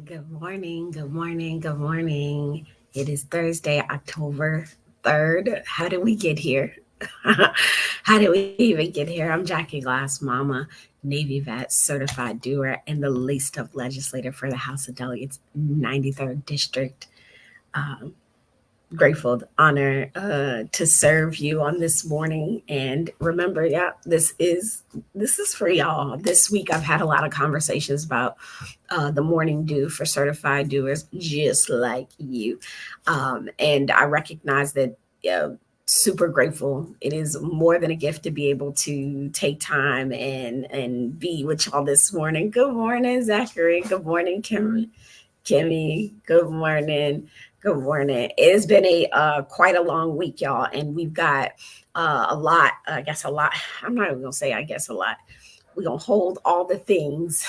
Good morning, good morning, good morning. It is Thursday, October 3rd. How did we get here? How did we even get here? I'm Jackie Glass, mama, Navy vet, certified doer, and the least of legislator for the House of Delegates, 93rd District. Um, Grateful, honor to serve you on this morning. And remember, yeah, this is for y'all. This week, I've had a lot of conversations about the morning dew for certified doers, just like you. And I recognize that. Super grateful. It is more than a gift to be able to take time and be with y'all this morning. Good morning, Zachary. Good morning, Kimmy. Good morning. Good morning. It has been a quite a long week, y'all, and we've got a lot. I guess a lot. I'm not even gonna say I guess a lot. We're gonna hold all the things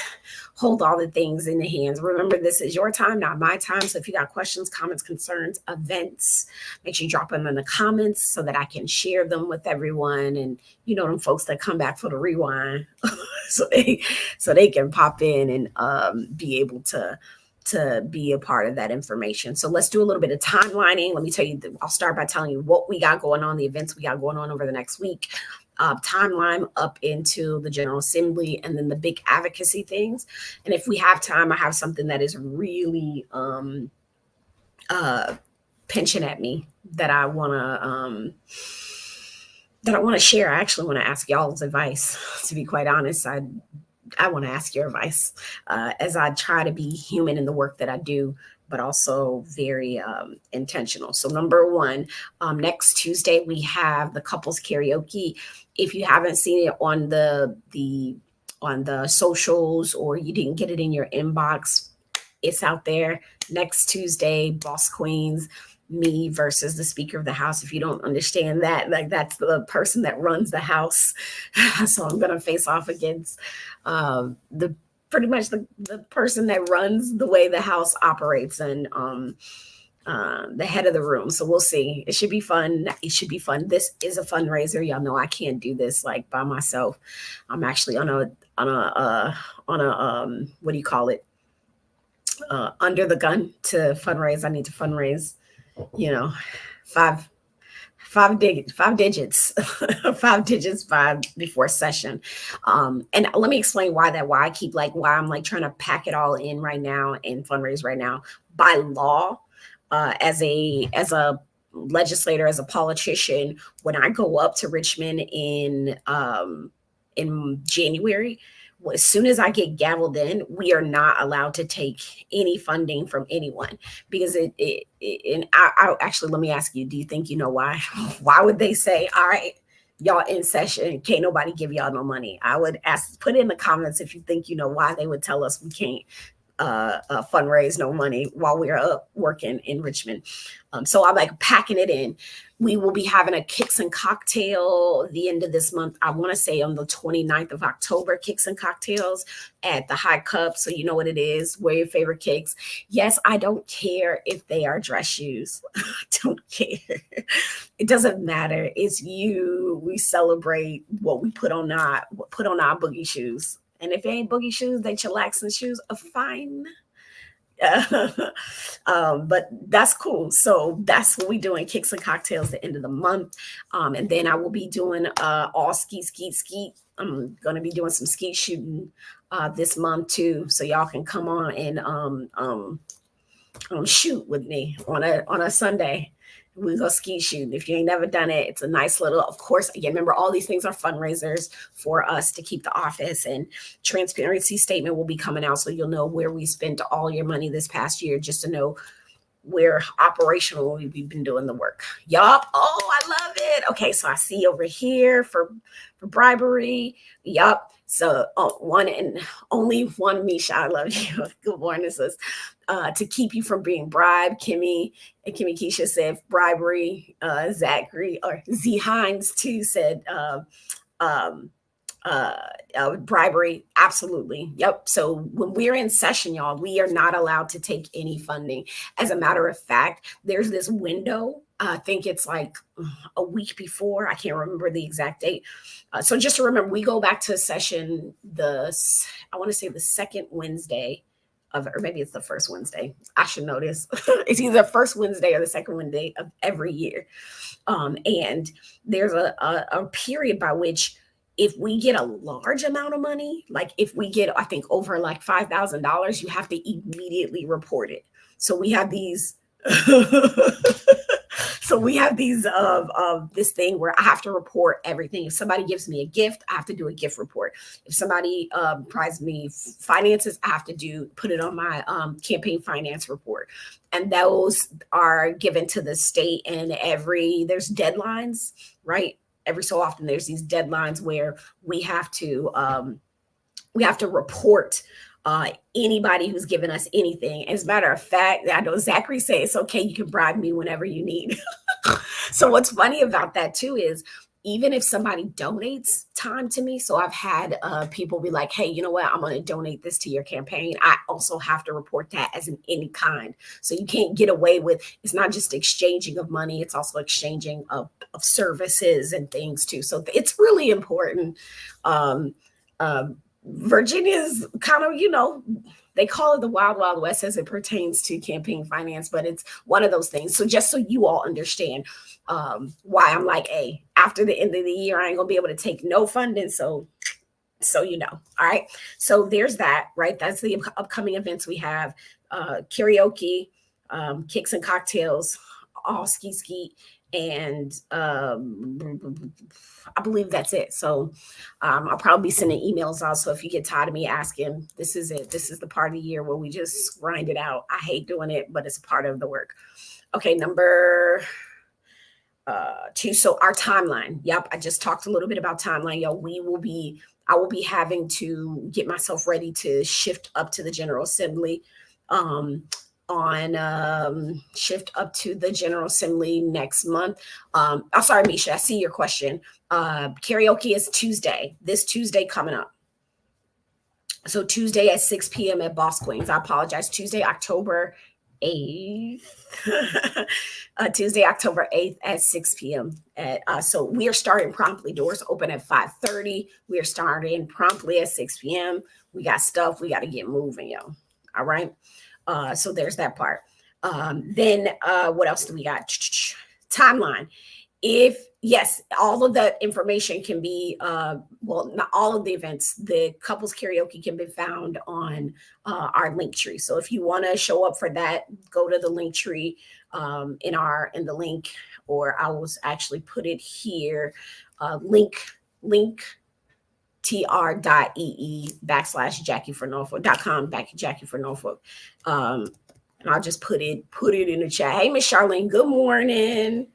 in the hands. Remember, this is your time, not my time. So if you got questions, comments, concerns, events, make sure you drop them in the comments so that I can share them with everyone. And you know them folks that come back for the rewind, so they can pop in and be able to be a part of that information. So let's do a little bit of timelining. Let me tell you, I'll start by telling you what we got going on, the events we got going on over the next week, timeline up into the General Assembly, and then the big advocacy things. And if we have time, I have something that is really uh, pinching at me that I want to share. I actually want to ask y'all's advice. To be quite honest, I want to ask your advice as I try to be human in the work that I do, but also very intentional. So, number one, next Tuesday we have the couples karaoke. If you haven't seen it on the socials, or you didn't get it in your inbox, it's out there. Next Tuesday, Boss Queens, me versus the Speaker of the House. If you don't understand that, like, that's the person that runs the House. So I'm gonna face off against the pretty much the person that runs the way the House operates, and the head of the room. So we'll see. It should be fun. It should be fun. This is a fundraiser. Y'all know I can't do this like by myself. I'm actually on a what do you call it? Under the gun to fundraise. I need to fundraise, you know, five five digits, 5 digits by before session. And let me explain why I keep why I'm like trying to pack it all in right now and fundraise right now. By law, as a legislator, as a politician, when I go up to Richmond in January, as soon as I get gavelled in, we are not allowed to take any funding from anyone, because and I actually, let me ask you, do you think you know why? Why would they say, all right, y'all in session, can't nobody give y'all no money? I would ask, put in the comments if you think you know why they would tell us we can't fundraise no money while we're up working in Richmond. So I'm like packing it in. We will be having a Kicks and Cocktail the end of this month. I want to say on the 29th of October, Kicks and Cocktails at the High Cup. So you know what it is. Wear your favorite kicks. Yes, I don't care if they are dress shoes. I don't care. It doesn't matter. It's you. We celebrate what we put on our boogie shoes. And if it ain't boogie shoes, they chillaxing shoes are fine. But that's cool. So that's what we do in Kicks and Cocktails the end of the month. And then I will be doing all skeet. I'm gonna be doing some skeet shooting this month too. So y'all can come on and shoot with me on a Sunday. We go ski shooting. If you ain't never done it, it's a nice little, of course, again, remember, all these things are fundraisers for us to keep the office, and transparency statement will be coming out. So you'll know where we spent all your money this past year, just to know where operationally we've been doing the work. Yup. Oh, I love it. Okay. So I see over here for bribery. Yup. So one and only one, Misha, I love you. Good morning, sis. To keep you from being bribed, Kimmy and Kimmy Keisha said bribery. Zachary or Z Hines too said um, uh, bribery. Absolutely. Yep. So when we're in session, y'all, we are not allowed to take any funding. As a matter of fact, there's this window. I think it's like a week before. I can't remember the exact date. So just to remember, we go back to session I want to say the second Wednesday or maybe it's the first Wednesday. I should know this. It's either the first Wednesday or the second Wednesday of every year. And there's a period by which if we get a large amount of money, like if we get, I think over like $5,000, you have to immediately report it. So we have these so we have these of this thing where I have to report everything. If somebody gives me a gift, I have to do a gift report. If somebody provides me finances, I have to put it on my campaign finance report. And those are given to the state, and there's deadlines, right? Every so often there's these deadlines where we have to report anybody who's given us anything. As a matter of fact, I know Zachary said it's okay, you can bribe me whenever you need. So what's funny about that too is even if somebody donates time to me, so I've had people be like, hey, you know what, I'm going to donate this to your campaign. I also have to report that as an any kind. So you can't get away with, it's not just exchanging of money, it's also exchanging of services and things too. So it's really important. Virginia's kind of, they call it the wild, wild west as it pertains to campaign finance, but it's one of those things. So just so you all understand why I'm like, hey, after the end of the year, I ain't gonna be able to take no funding. So you know, all right. So there's that, right? That's the upcoming events we have. Karaoke, kicks and cocktails, all ski, and I believe that's it. So I'll probably be sending emails out. So if you get tired of me asking, this is it. This is the part of the year where we just grind it out. I hate doing it, but it's a part of the work. Okay, number 2. So our timeline. Yep, I just talked a little bit about timeline. Yo, I will be having to get myself ready to shift up to the General Assembly. Shift up to the General Assembly next month. I'm sorry, Misha, I see your question. Karaoke is this Tuesday coming up. So Tuesday at 6 p.m. at Boss Queens. I apologize. Tuesday, October 8th. Tuesday, October 8th at 6 p.m. So we are starting promptly. Doors open at 5:30. We are starting promptly at 6 p.m. We got stuff. We got to get moving, yo. All right. So there's that part. Then what else do we got? Timeline. Yes, all of the information can be, not all of the events, the couples karaoke can be found on our link tree. So if you want to show up for that, go to the link tree in the link, or I will actually put it here, link tr.ee/Jackie for Norfolk.com Jackie for Norfolk. And I'll just put it in the chat. Hey, Miss Charlene, good morning.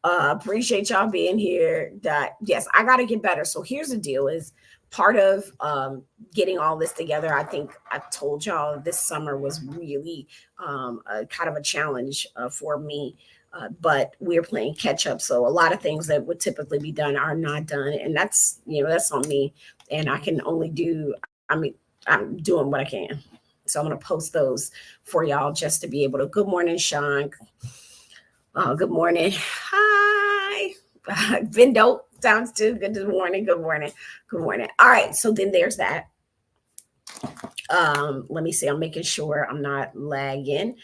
Appreciate y'all being here. Yes, I got to get better. So here's the deal is part of getting all this together. I think I told y'all this summer was really kind of a challenge for me. But we're playing catch up. So a lot of things that would typically be done are not done. And that's on me. And I can only I'm doing what I can. So I'm going to post those for y'all just to be able to. Good morning, Sean. Good morning. Hi. Been dope. Sounds too good. Good morning. Good morning. Good morning. All right. So then there's that. Let me see. I'm making sure I'm not lagging.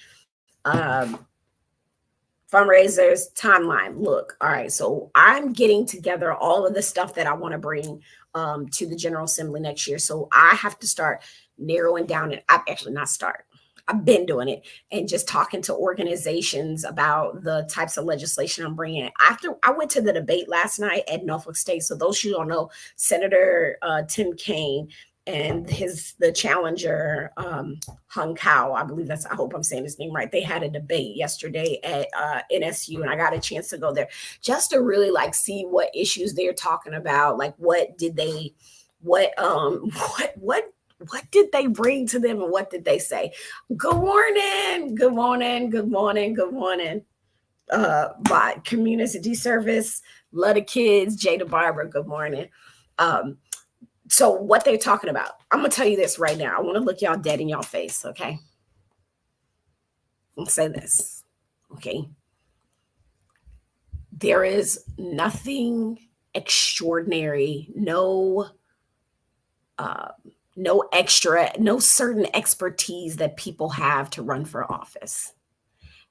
Fundraisers, timeline. Look, all right. So I'm getting together all of the stuff that I want to bring to the General Assembly next year. So I have to start narrowing down, and I've been doing it and just talking to organizations about the types of legislation I'm bringing. After I went to the debate last night at Norfolk State. So those who don't know, Senator Tim Kaine and the challenger, Hung Kao, I hope I'm saying his name right. They had a debate yesterday at NSU, and I got a chance to go there just to really see what issues they're talking about. Like what did they bring to them and what did they say? Good morning. Good morning. Good morning. Good morning. By community service, love the kids, Jada Barbara, good morning. So what they're talking about, I'm going to tell you this right now. I want to look y'all dead in y'all face, okay? I'll say this, okay? There is nothing extraordinary, no no certain expertise that people have to run for office.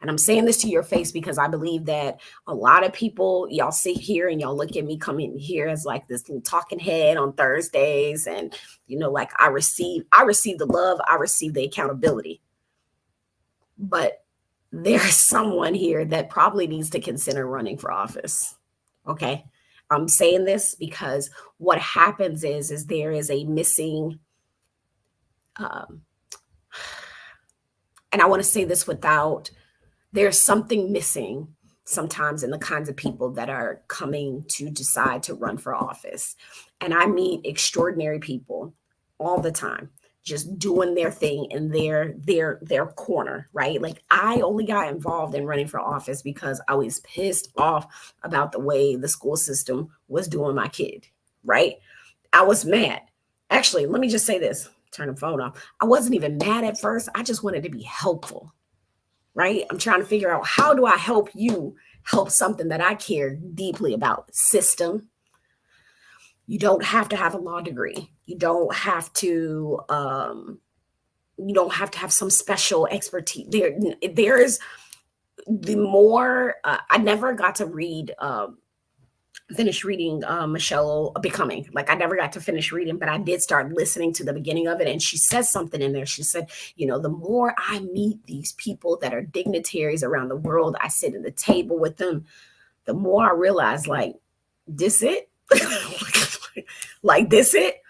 And I'm saying this to your face because I believe that a lot of people, y'all sit here and y'all look at me coming here as like this little talking head on Thursdays. And, like I receive the love, I receive the accountability. But there's someone here that probably needs to consider running for office. Okay. I'm saying this because what happens is there is a missing, um, and I want to say this there's something missing sometimes in the kinds of people that are coming to decide to run for office. And I meet extraordinary people all the time, just doing their thing in their corner, right? Like I only got involved in running for office because I was pissed off about the way the school system was doing my kid, right? I was mad. Actually, let me just say this, turn the phone off. I wasn't even mad at first. I just wanted to be helpful, right? I'm trying to figure out, how do I help you help something that I care deeply about? System. You don't have to have a law degree. You don't have to have some special expertise. There's the more I never got to finish reading Michelle Becoming. Like I never got to finish reading, but I did start listening to the beginning of it. And she says something in there. She said, the more I meet these people that are dignitaries around the world, I sit at the table with them, the more I realize, like, this it? Like this it?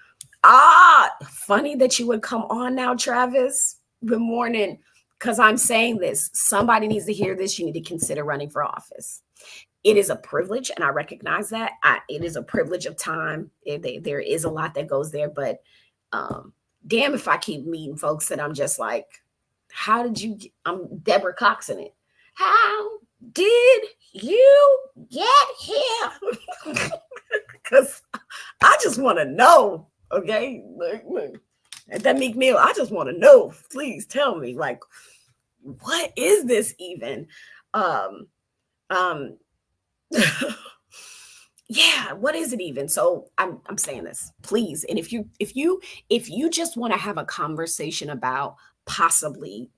Funny that you would come on now, Travis. Good morning. Because I'm saying this. Somebody needs to hear this. You need to consider running for office. It is a privilege, and I recognize that. It is a privilege of time. There is a lot that goes there, but damn if I keep meeting folks that I'm just like, how did you, I'm Deborah Cox in it. How did you get here? Because I just want to know, okay? Look. At that Meek Mill, I just want to know. Please tell me, like, what is this even? Yeah, what is it even? So I'm saying this, please. And if you just want to have a conversation about possibly,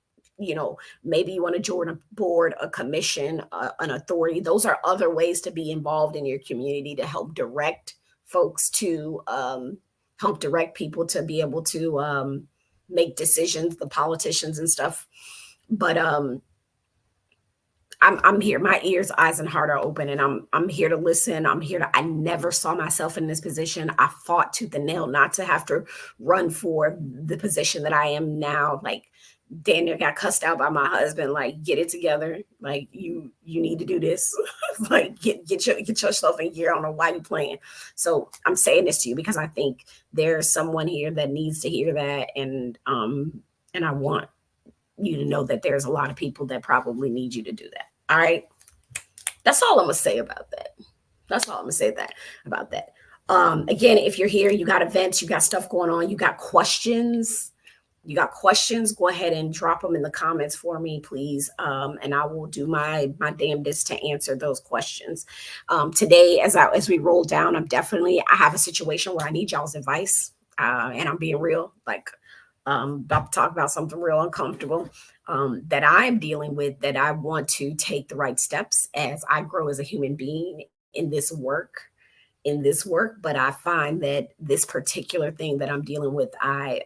maybe you want to join a board, a commission, an authority, those are other ways to be involved in your community to help direct folks to help direct people to be able to make decisions, the politicians and stuff. But I'm here. My ears, eyes, and heart are open, and I'm here to listen. I never saw myself in this position. I fought tooth and nail not to have to run for the position that I am now. Like Daniel got cussed out by my husband. Like, get it together. Like you need to do this. Like get yourself in gear. I don't know why you're playing. So I'm saying this to you because I think there's someone here that needs to hear that, and I want you to know that there's a lot of people that probably need you to do that. All right. That's all I'm going to say about that. Again, if you're here, you got events, you got stuff going on, you got questions, go ahead and drop them in the comments for me, please. And I will do my damnedest to answer those questions. Today, as we roll down, I have a situation where I need y'all's advice. And I'm being real, like, about to talk about something real uncomfortable that I'm dealing with, that I want to take the right steps as I grow as a human being in this work. But I find that this particular thing that I'm dealing with, I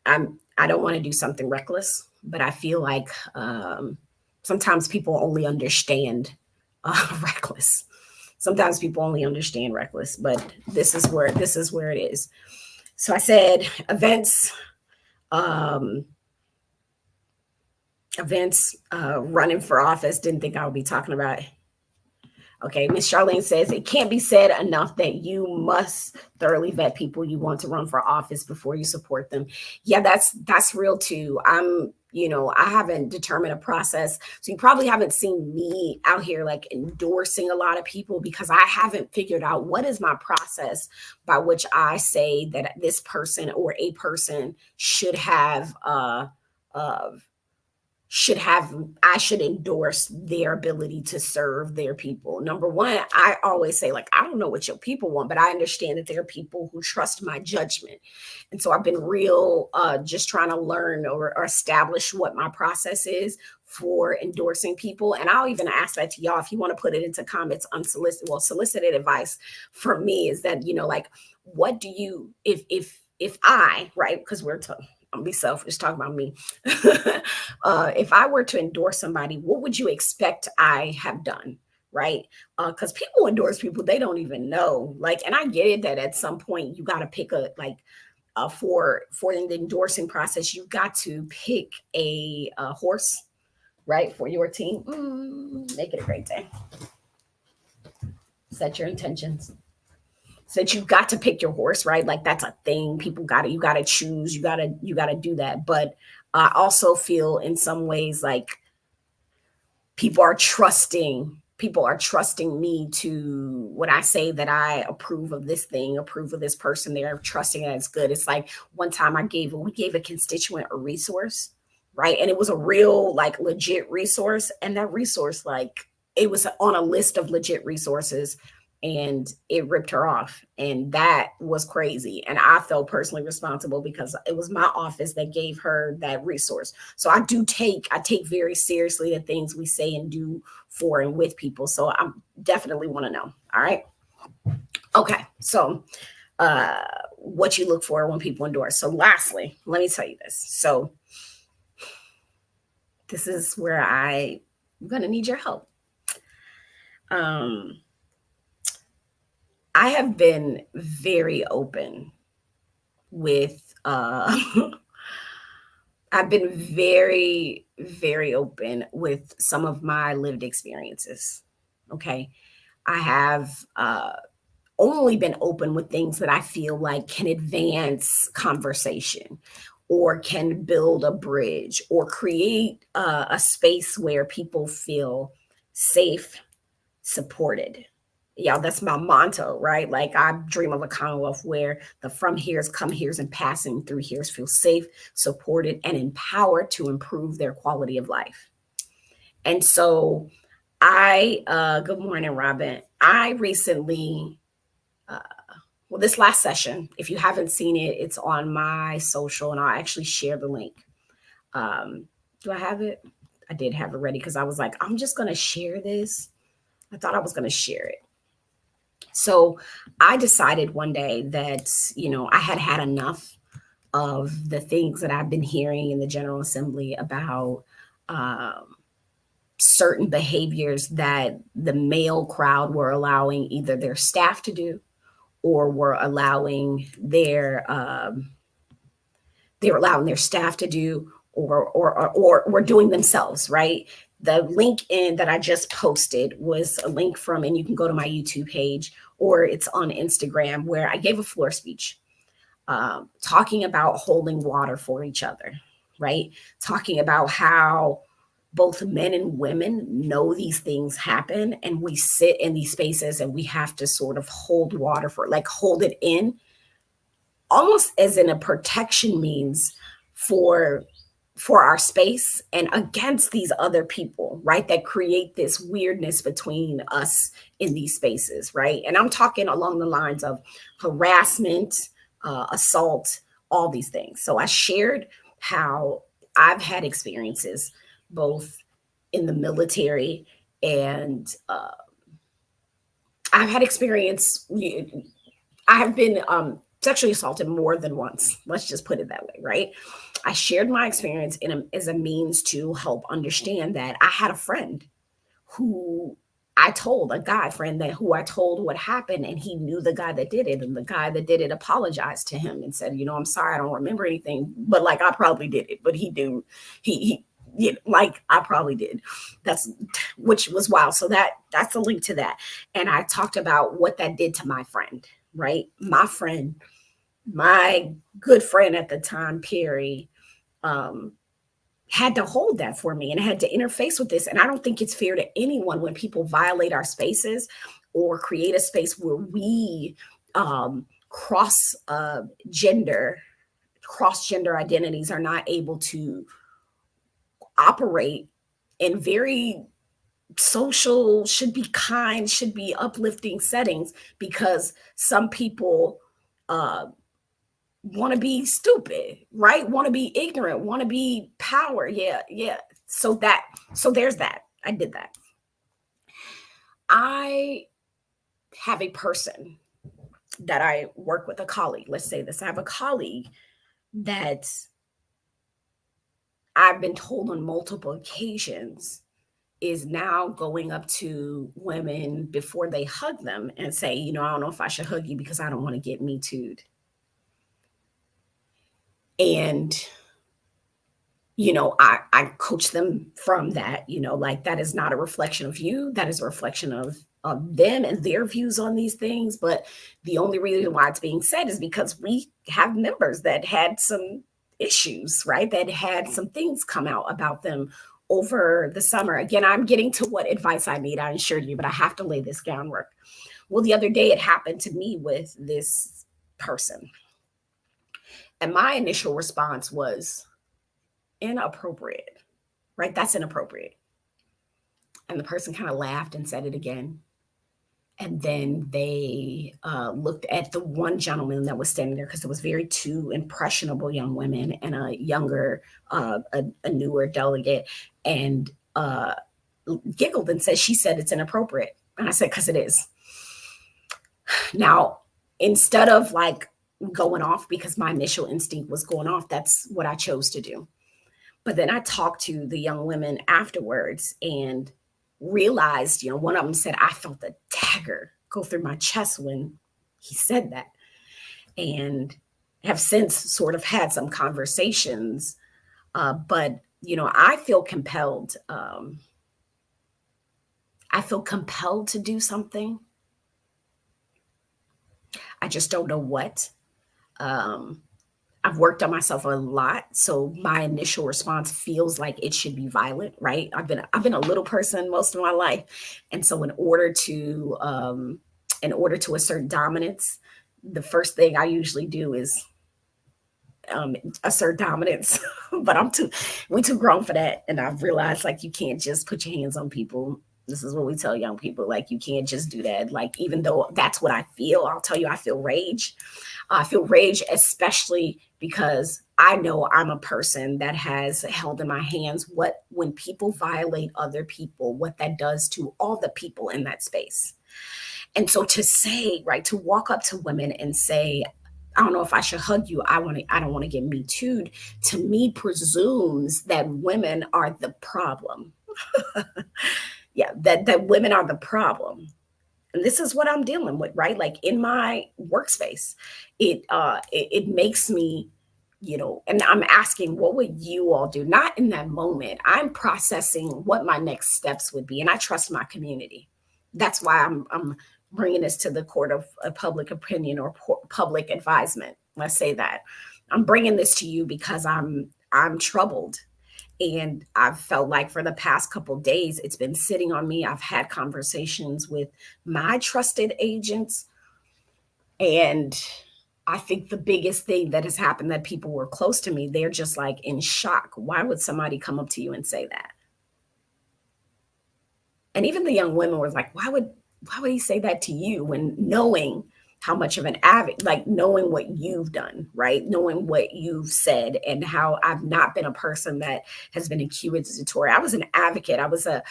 don't want to do something reckless, but I feel like sometimes people only understand reckless. Sometimes people only understand reckless, but this is where it is. So I said events, running for office. Didn't think I would be talking about it. Okay, Miss Charlene says it can't be said enough that you must thoroughly vet people you want to run for office before you support them. Yeah, that's real too. I haven't determined a process. So you probably haven't seen me out here like endorsing a lot of people because I haven't figured out what is my process by which I say that this person or a person should have I should endorse their ability to serve their people. Number one, I always say, like, I don't know what your people want, but I understand that there are people who trust my judgment. And so I've been real just trying to learn or establish what my process is for endorsing people. And I'll even ask that to y'all if you want to put it into comments unsolicited. Well, solicited advice for me is that, like, what do you, if I, right, because I'm gonna be selfish, talk about me. If I were to endorse somebody, what would you expect I have done? Right? Because people endorse people they don't even know. Like, and I get it that at some point you got to pick for the endorsing process, you got to pick a horse, right, for your team. Make it a great day. Set your intentions. So that you've got to pick your horse, right? Like, that's a thing. People you gotta choose, you gotta do that. But I also feel in some ways like people are trusting me to, when I say that I approve of this thing, approve of this person, they're trusting that it's good. It's like one time we gave a constituent a resource, right? And it was a real, like, legit resource. And that resource, like, it was on a list of legit resources, and it ripped her off. And that was crazy. And I felt personally responsible because it was my office that gave her that resource. So I take very seriously the things we say and do for and with people. So I definitely want to know. All right. Okay. So what you look for when people endorse. So lastly, let me tell you this. So this is where I'm gonna need your help. Um I have been very open with I've been very, very open with some of my lived experiences. Okay. I have only been open with things that I feel like can advance conversation or can build a bridge or create a space where people feel safe, supported. Yeah, that's my motto, right? Like, I dream of a commonwealth where the from here's, come here's, and passing through here's feel safe, supported, and empowered to improve their quality of life. And so good morning, Robin. I recently, uh, well, this last session, if you haven't seen it, it's on my social, and I'll actually share the link. Do I have it? I did have it ready because I was like, I'm just going to share this. I thought I was going to share it. So I decided one day that, I had had enough of the things that I've been hearing in the General Assembly about certain behaviors that the male crowd were allowing either their staff to do or were allowing their staff to do or were doing themselves, right? The link in that I just posted was a link from, and you can go to my YouTube page or it's on Instagram, where I gave a floor speech talking about holding water for each other, right? Talking about how both men and women know these things happen, and we sit in these spaces and we have to sort of hold water for, like, hold it in, almost as in a protection means for our space and against these other people, right, that create this weirdness between us in these spaces, right? And I'm talking along the lines of harassment, assault, all these things. So I shared how I've had experiences both in the military and I've had experience. I have been sexually assaulted more than once. Let's just put it that way, right? I shared my experience as a means to help understand that I had a friend who a guy friend who I told what happened, and he knew the guy that did it, and the guy that did it apologized to him and said, I'm sorry, I don't remember anything, but, like, I probably did it, but he do, he like, I probably did. That's, which was wild. So that's a link to that. And I talked about what that did to my friend, right? My good friend at the time, Perry, had to hold that for me and had to interface with this. And I don't think it's fair to anyone when people violate our spaces or create a space where we cross gender identities are not able to operate in very social, should be kind, should be uplifting settings, because some people uh want to be stupid, right? Want to be ignorant, want to be power. Yeah, yeah. So there's that. I did that. I have a person that I work with, a colleague. Let's say this. I have a colleague that I've been told on multiple occasions is now going up to women before they hug them and say, I don't know if I should hug you because I don't want to get me too'd. And I coach them from that, like, that is not a reflection of you. That is a reflection of them and their views on these things. But the only reason why it's being said is because we have members that had some issues, right? That had some things come out about them over the summer. Again, I'm getting to what advice I need, I assure you, but I have to lay this groundwork. Well, the other day it happened to me with this person. And my initial response was, inappropriate, right? That's inappropriate. And the person kind of laughed and said it again. And then they looked at the one gentleman that was standing there, because it was very two impressionable young women and a younger, a newer delegate, and giggled and said, she said it's inappropriate. And I said, because it is. Now, instead of like going off, because my initial instinct was going off, that's what I chose to do. But then I talked to the young women afterwards and realized, one of them said, I felt a dagger go through my chest when he said that. And have since sort of had some conversations. But, I feel compelled. I feel compelled to do something. I just don't know what. I've worked on myself a lot, so my initial response feels like it should be violent, right? I've been a little person most of my life, and so in order to assert dominance, the first thing I usually do is assert dominance. But we too grown for that, and I've realized, like, you can't just put your hands on people. This is what we tell young people, like, you can't just do that. Like, even though that's what I feel, I'll tell you, I feel rage. I feel rage, especially because I know I'm a person that has held in my hands when people violate other people, what that does to all the people in that space. And so to say, right, to walk up to women and say, I don't know if I should hug you, I don't want to get me too'd, to me presumes that women are the problem. Yeah, that women are the problem. And this is what I'm dealing with, right? Like, in my workspace, it makes me, and I'm asking, what would you all do? Not in that moment. I'm processing what my next steps would be, and I trust my community. That's why I'm bringing this to the court of public opinion, or public advisement. Let's say that I'm bringing this to you because I'm troubled. And I've felt like for the past couple days, it's been sitting on me. I've had conversations with my trusted agents. And I think the biggest thing that has happened, that people were close to me, they're just like in shock. Why would somebody come up to you and say that? And even the young women were like, why would he say that to you, when knowing how much of an advocate, like, knowing what you've done, right? Knowing what you've said, and how I've not been a person that has been accusatory. I was an advocate. I was a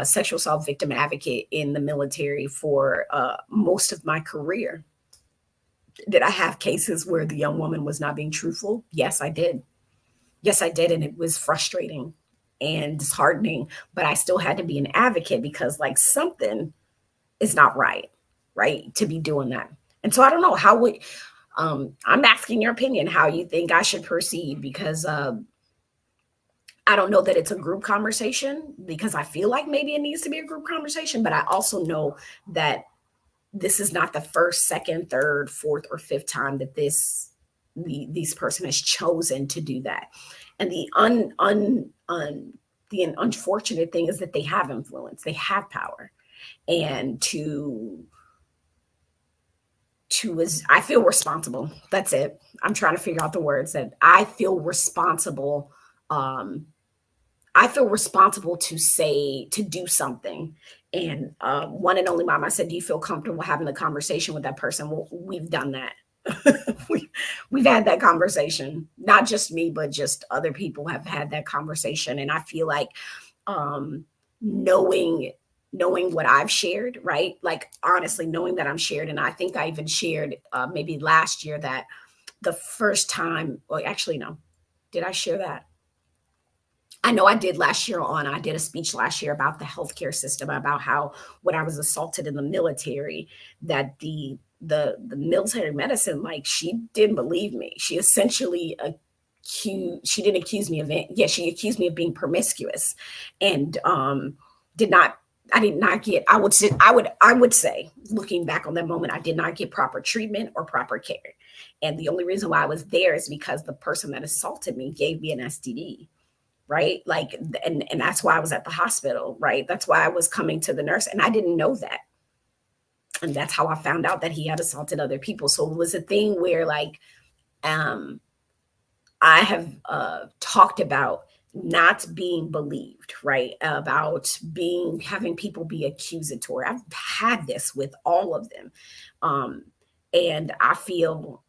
sexual assault victim advocate in the military for most of my career. Did I have cases where the young woman was not being truthful? Yes, I did. Yes, I did. And it was frustrating and disheartening, but I still had to be an advocate, because, like, something is not right, to be doing that. And so I don't know how would, I'm asking your opinion, how you think I should proceed, because I don't know that it's a group conversation, because I feel like maybe it needs to be a group conversation, but I also know that this is not the first, second, third, fourth, or fifth time that this person has chosen to do that. And the the unfortunate thing is that they have influence, they have power, and I feel responsible. That's it. I'm trying to figure out the words, that I feel responsible. I feel responsible to do something. And one and only mom, I said, do you feel comfortable having the conversation with that person? Well, we've done that. we, we've had that conversation, not just me, but just other people have had that conversation. And I feel like um, knowing what I've shared, right? Like honestly, knowing that I'm shared, and I think I even shared maybe last year that the first time, or actually no, did I share that? I know I did last year on, I did a speech last year about the healthcare system, about how when I was assaulted in the military, that the military medicine, like she didn't believe me. She essentially she didn't accuse me of it. Yeah, she accused me of being promiscuous and did not I did not get I would say, looking back on that moment, I did not get proper treatment or proper care. And the only reason why I was there is because the person that assaulted me gave me an STD, right? Like, and that's why I was at the hospital, right? That's why I was coming to the nurse, and I didn't know that. And that's how I found out that he had assaulted other people. So it was a thing where, like, um, I have talked about not being believed, right? About having people be accusatory. I've had this with all of them. Um, and I feel,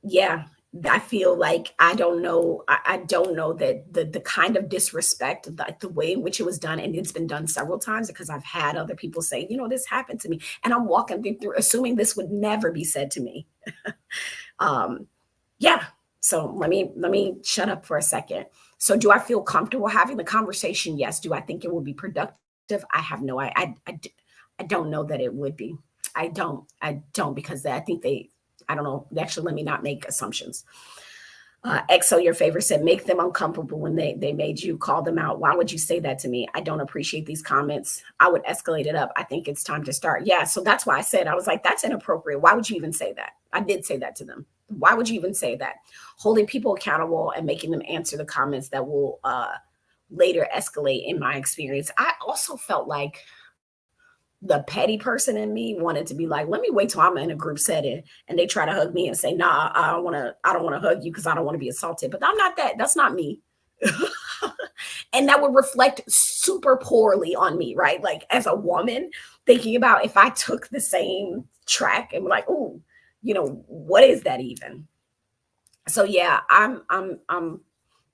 yeah, I feel like I don't know that the kind of disrespect, like the way in which it was done, and it's been done several times because I've had other people say, this happened to me, and I'm walking through assuming this would never be said to me. um, yeah. So let me shut up for a second. So do I feel comfortable having the conversation? Yes. Do I think it will be productive? I have no I don't know that it would be. I don't because I think I don't know. Actually, let me not make assumptions. Exo, your favorite, said, make them uncomfortable when they made you call them out. Why would you say that to me? I don't appreciate these comments. I would escalate it up. I think it's time to start. Yeah. So that's why I said, I was like, that's inappropriate. Why would you even say that? I did say that to them. Why would you even say that? Holding people accountable and making them answer the comments that will later escalate, in my experience. I also felt like the petty person in me wanted to be like, let me wait till I'm in a group setting and they try to hug me and say, nah, I don't want to hug you because I don't want to be assaulted. But I'm not that. That's not me. And that would reflect super poorly on me, right? Like as a woman, thinking about if I took the same track and be like, oh, what is that even? So yeah, I'm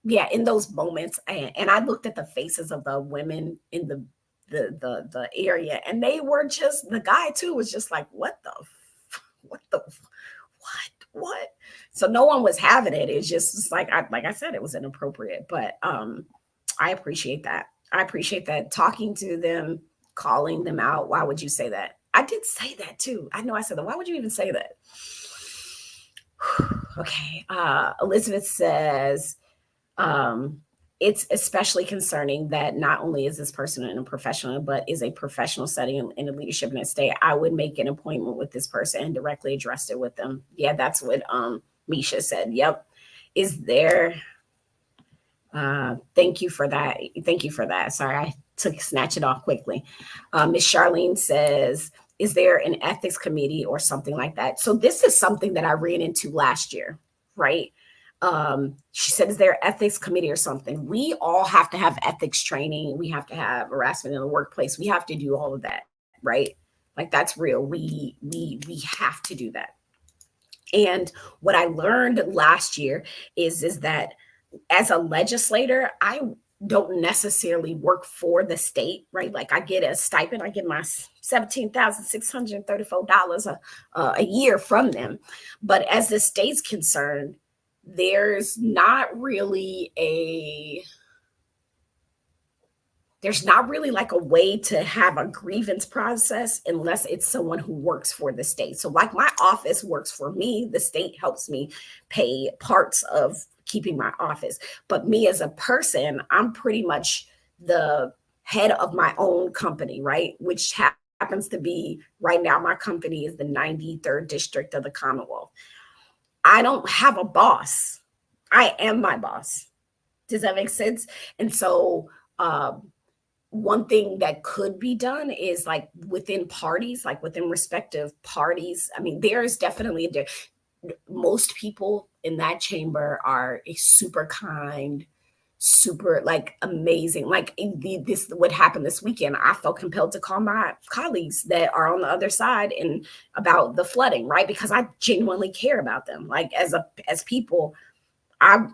in those moments, and I looked at the faces of the women in the area, and they were just, the guy too was just like, what the what? So no one was having it. It's just like I said, it was inappropriate. But I appreciate that. I appreciate that. Talking to them, calling them out. Why would you say that? I did say that too. I know I said that. Why would you even say that? Okay. Elizabeth says, it's especially concerning that not only is this person in a professional, but is a professional setting in a leadership in a state. I would make an appointment with this person and directly address it with them. Yeah, that's what Misha said. Yep. Is there thank you for that. Thank you for that. Sorry, I snatch it off quickly. Miss Charlene says, is there an ethics committee or something like that? So this is something that I ran into last year, right? She said, is there an ethics committee or something? We all have to have ethics training. We have to have harassment in the workplace. We have to do all of that, right? Like that's real. We have to do that. And what I learned last year is that as a legislator, I don't necessarily work for the state, right? Like I get a stipend, I get my $17,634 a year from them. But as the state's concerned, there's not really like a way to have a grievance process unless it's someone who works for the state. So like my office works for me, the state helps me pay parts of keeping my office. But me as a person, I'm pretty much the head of my own company, right? Which happens to be right now, my company is the 93rd district of the Commonwealth. I don't have a boss. I am my boss. Does that make sense? And so, one thing that could be done is like within parties, like within respective parties. I mean, there is definitely most people in that chamber are a super kind, super like amazing. Like this, what happened this weekend, I felt compelled to call my colleagues that are on the other side and about the flooding, right? Because I genuinely care about them. Like as people, I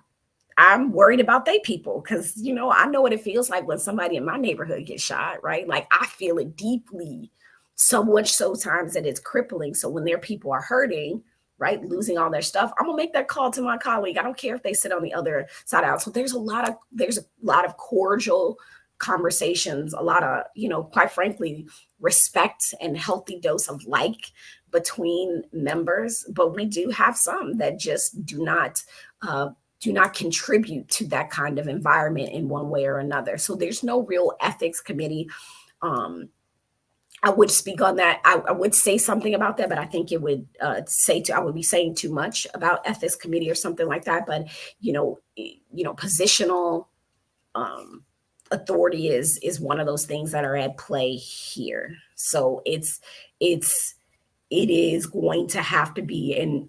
I'm worried about they people because I know what it feels like when somebody in my neighborhood gets shot, right? Like I feel it deeply, so much so times that it's crippling. So when their people are hurting, right, losing all their stuff, I'm gonna make that call to my colleague. I don't care if they sit on the other side out. So there's a lot of cordial conversations, a lot of, quite frankly, respect and healthy dose of between members. But we do have some that just uh, do not contribute to that kind of environment in one way or another. So there's no real ethics committee. Um, I would speak on that. I would say something about that, but I think it would I would be saying too much about ethics committee or something like that. But positional um, authority is one of those things that are at play here. So it is going to have to be, and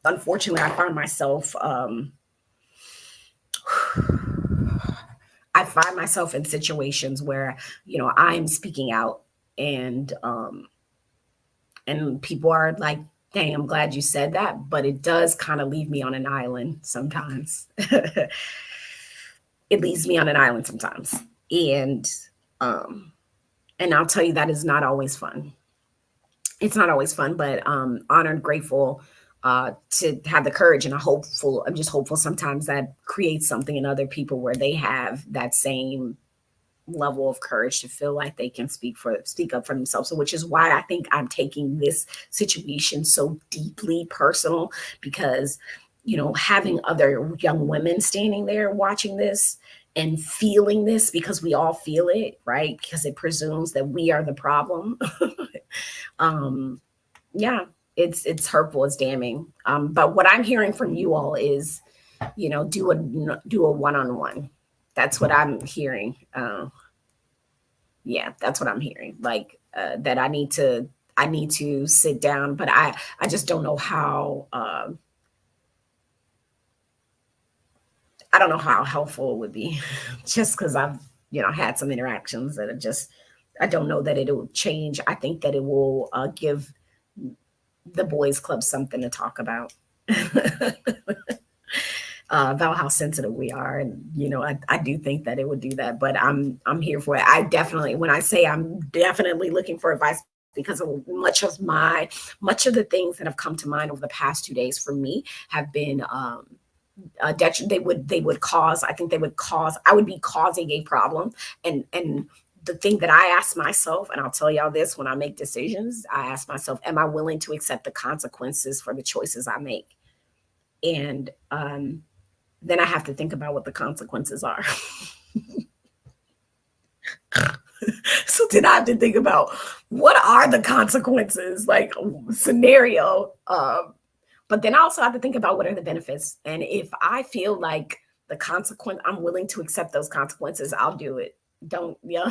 unfortunately, I find myself. I find myself in situations where, I'm speaking out and people are like, dang, I'm glad you said that, but it does kind of leave me on an island sometimes. It leaves me on an island sometimes. And I'll tell you that is not always fun. It's not always fun, but honored, grateful to have the courage, and I'm just hopeful sometimes that creates something in other people where they have that same level of courage to feel like they can speak up for themselves. So which is why I think I'm taking this situation so deeply personal, because having other young women standing there watching this and feeling this, because we all feel it, right? Because it presumes that we are the problem. Yeah, it's hurtful, it's damning. But what I'm hearing from you all is, do a one-on-one. That's what I'm hearing. Yeah, that's what I'm hearing. Like that I need to sit down, but I just don't know how. I don't know how helpful it would be, just because I've had some interactions that are just. I don't know that it'll change. I think that it will give the boys club something to talk about. About how sensitive we are, and I do think that it would do that, but I'm here for it. I definitely, when I say I'm definitely looking for advice, because of much of the things that have come to mind over the past 2 days for me have been they would cause, I think they would cause, I would be causing a problem. And the thing that I ask myself, and I'll tell y'all this, when I make decisions, I ask myself, am I willing to accept the consequences for the choices I make? And then I have to think about what the consequences are. So then I have to think about, what are the consequences, like scenario. But then I also have to think about, what are the benefits. And if I feel like the consequence, I'm willing to accept those consequences, I'll do it. Don't, yeah.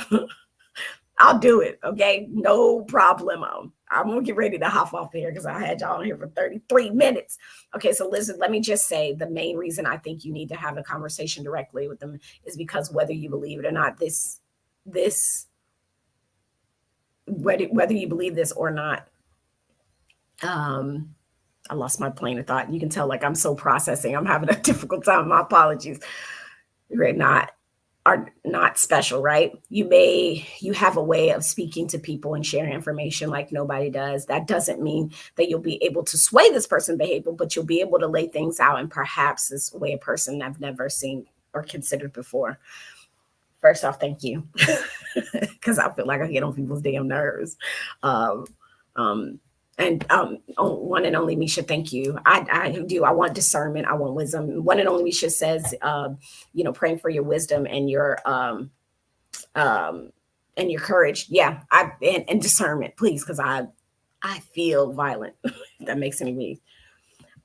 I'll do it. Okay. No problemo. I'm going to get ready to hop off here because I had y'all here for 33 minutes. Okay. So listen, let me just say, the main reason I think you need to have a conversation directly with them is because, whether you believe it or not, whether you believe this or not, I lost my plane of thought. You can tell, like, I'm so processing. I'm having a difficult time. My apologies. You're not are not special, right? You have a way of speaking to people and sharing information like nobody does. That doesn't mean that you'll be able to sway this person's behavior, but you'll be able to lay things out, and perhaps this way a person I've never seen or considered before. First off, thank you, because I feel like I get on people's damn nerves. Um, um, One and only Misha, thank you. I do. I want discernment. I want wisdom. One and only Misha says, praying for your wisdom um, and your courage. Yeah, and discernment, please, because I feel violent. If that makes any sense.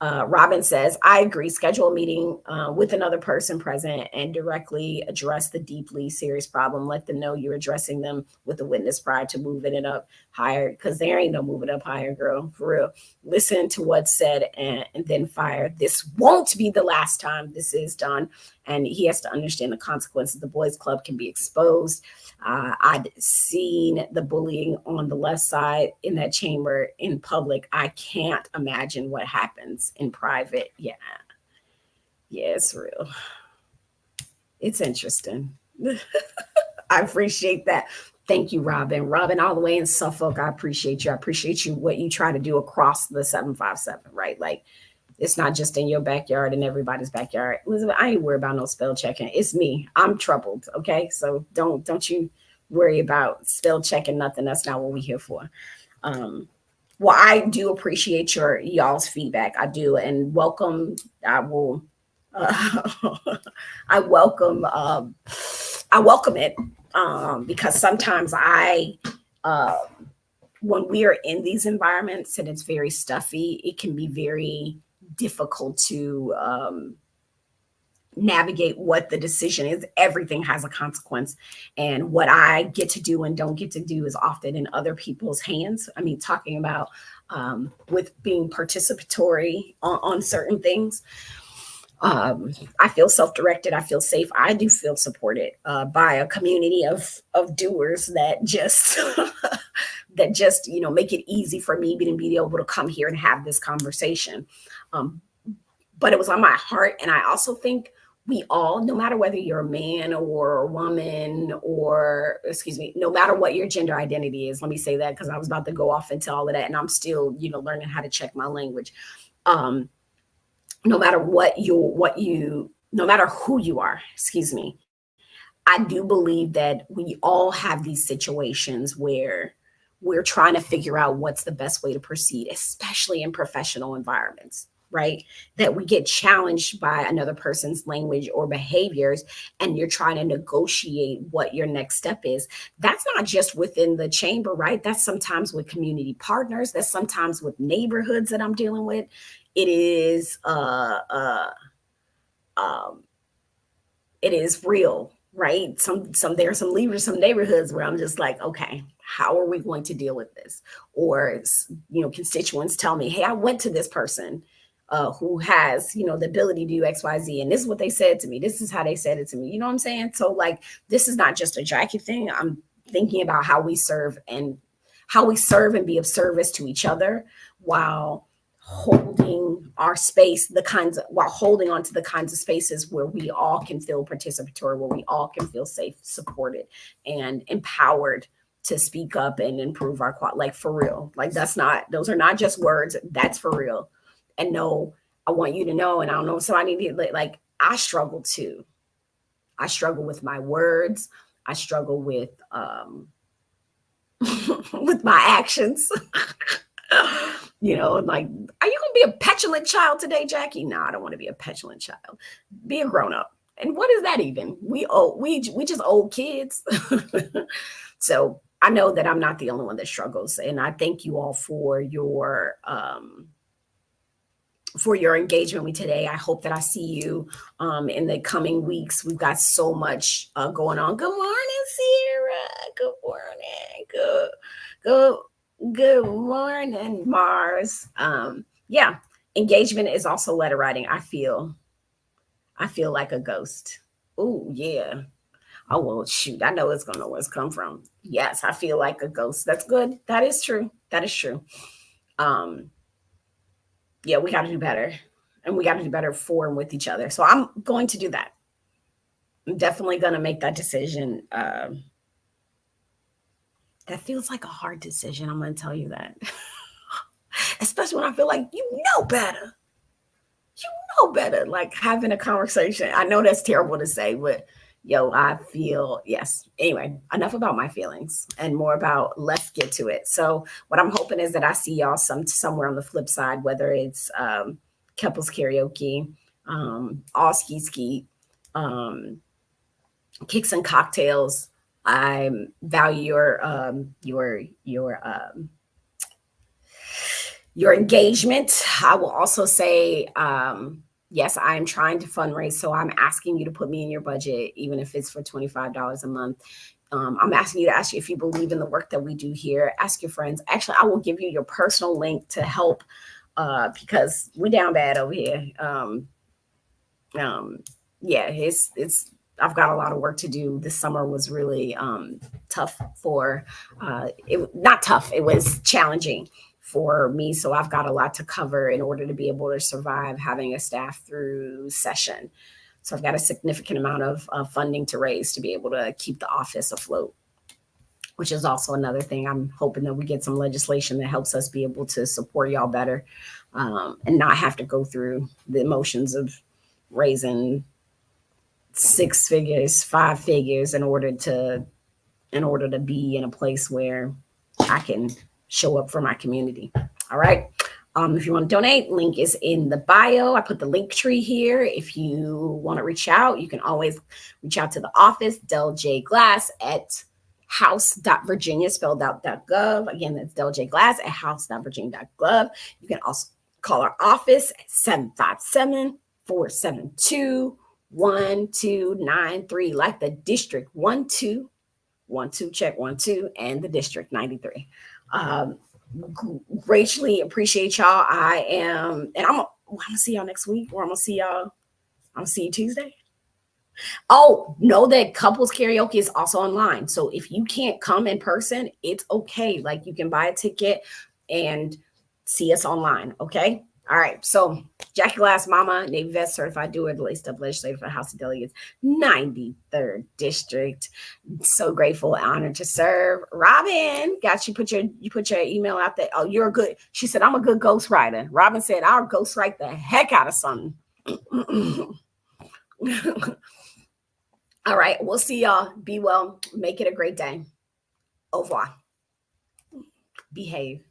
Robin says, I agree. Schedule a meeting with another person present and directly address the deeply serious problem. Let them know you're addressing them with a witness prior to moving it up higher, because there ain't no moving up higher, girl, for real. Listen to what's said and then fire. This won't be the last time this is done. and he has to understand the consequences. The boys club can be exposed. I'd seen the bullying on the left side in that chamber in public. I can't imagine what happens in private. Yeah, yeah, it's real. It's interesting. I appreciate that. Thank you, Robin. Robin, all the way in Suffolk. I appreciate you. I appreciate you, what you try to do across the 757, right? Like, it's not just in your backyard and everybody's backyard. Elizabeth, I ain't worried about no spell checking. It's me. I'm troubled. Okay. So don't you worry about spell checking nothing. That's not what we're here for. Um, well, I do appreciate your y'all's feedback. I do, and welcome. I will. Uh, I welcome. I welcome it because sometimes uh, when we are in these environments and it's very stuffy, it can be very difficult to navigate what the decision is. Everything has a consequence. And what I get to do and don't get to do is often in other people's hands. I mean, talking about with being participatory on certain things. I feel self-directed. I feel safe. I do feel supported by a community of doers that just that just make it easy for me to be able to come here and have this conversation. Um, but it was on my heart, and I also think we all, no matter whether you're a man or a woman, or excuse me, no matter what your gender identity is. Let me say that because I was about to go off into all of that, and I'm still learning how to check my language. Um, no matter no matter who you are, excuse me, I do believe that we all have these situations where we're trying to figure out what's the best way to proceed, especially in professional environments, right? That we get challenged by another person's language or behaviors, and you're trying to negotiate what your next step is. That's not just within the chamber, right? That's sometimes with community partners, that's sometimes with neighborhoods that I'm dealing with. It is um, it is real, right? There are some leaders, some neighborhoods where I'm just like, okay, how are we going to deal with this? Or constituents tell me, hey, I went to this person who has the ability to do XYZ, and this is what they said to me. This is how they said it to me. You know what I'm saying? So like, this is not just a Jackie thing. I'm thinking about how we serve and be of service to each other while holding our space, while holding on to the kinds of spaces where we all can feel participatory, where we all can feel safe, supported, and empowered to speak up and improve our quality. Like, for real. Like, those are not just words. That's for real. And no, I want you to know, and I don't know, so I need to, like, I struggle too. I struggle with my words. I struggle with with my actions. Like, are you gonna be a petulant child today, Jackie? No, I don't want to be a petulant child. Be a grown up. And what is that even? We just old kids. So I know that I'm not the only one that struggles, and I thank you all for your engagement with today. I hope that I see you in the coming weeks. We've got so much going on. Good morning, Sierra. Good morning. Good morning, Mars. Yeah, engagement is also letter writing. I feel like a ghost. Oh yeah. Oh well, shoot. I know it's gonna know where it's come from. Yes, I feel like a ghost. That's good. That is true. That is true. Yeah, we got to do better, and we got to do better for and with each other. So I'm going to do that. I'm definitely going to make that decision. That feels like a hard decision. I'm going to tell you that. Especially when I feel like better. Like, having a conversation. I know that's terrible to say, but I feel, yes. Anyway, enough about my feelings and more about, let's get to it. So what I'm hoping is that I see y'all somewhere on the flip side, whether it's couples karaoke, all ski, kicks and cocktails. I value your engagement. I will also say, yes, I am trying to fundraise. So I'm asking you to put me in your budget, even if it's for $25 a month. I'm asking you to ask you if you believe in the work that we do here. Ask your friends. Actually, I will give you your personal link to help because we down bad over here. yeah, it's I've got a lot of work to do. This summer was really tough for it, not tough, it was challenging for me. So I've got a lot to cover in order to be able to survive having a staff through session. So I've got a significant amount of funding to raise to be able to keep the office afloat, which is also another thing. I'm hoping that we get some legislation that helps us be able to support y'all better, and not have to go through the emotions of raising six figures, five figures in order to be in a place where I can show up for my community. All right. If you want to donate, link is in the bio. I put the link tree here. If you want to reach out, you can always reach out to the office, Del J Glass at house.virginia, spelled out .gov. Again, that's Del J Glass at house.virginia.gov. You can also call our office at 757-472-1293, like the district 1212, check 12, and the district 93. Greatly appreciate y'all. And I'm gonna see y'all next week, or I'm gonna see you Tuesday. Oh, know that couples karaoke is also online. So if you can't come in person, it's okay. Like, you can buy a ticket and see us online. Okay. All right. So Jackie Glass, Mama, Navy Vet, certified doer, the laced up legislator for the House of Delegates, 93rd District. So grateful and honored to serve. Robin, got you put your email out there. Oh, you're a good. She said, I'm a good ghostwriter. Robin said, I'll ghostwrite the heck out of something. All right. We'll see y'all. Be well. Make it a great day. Au revoir. Behave.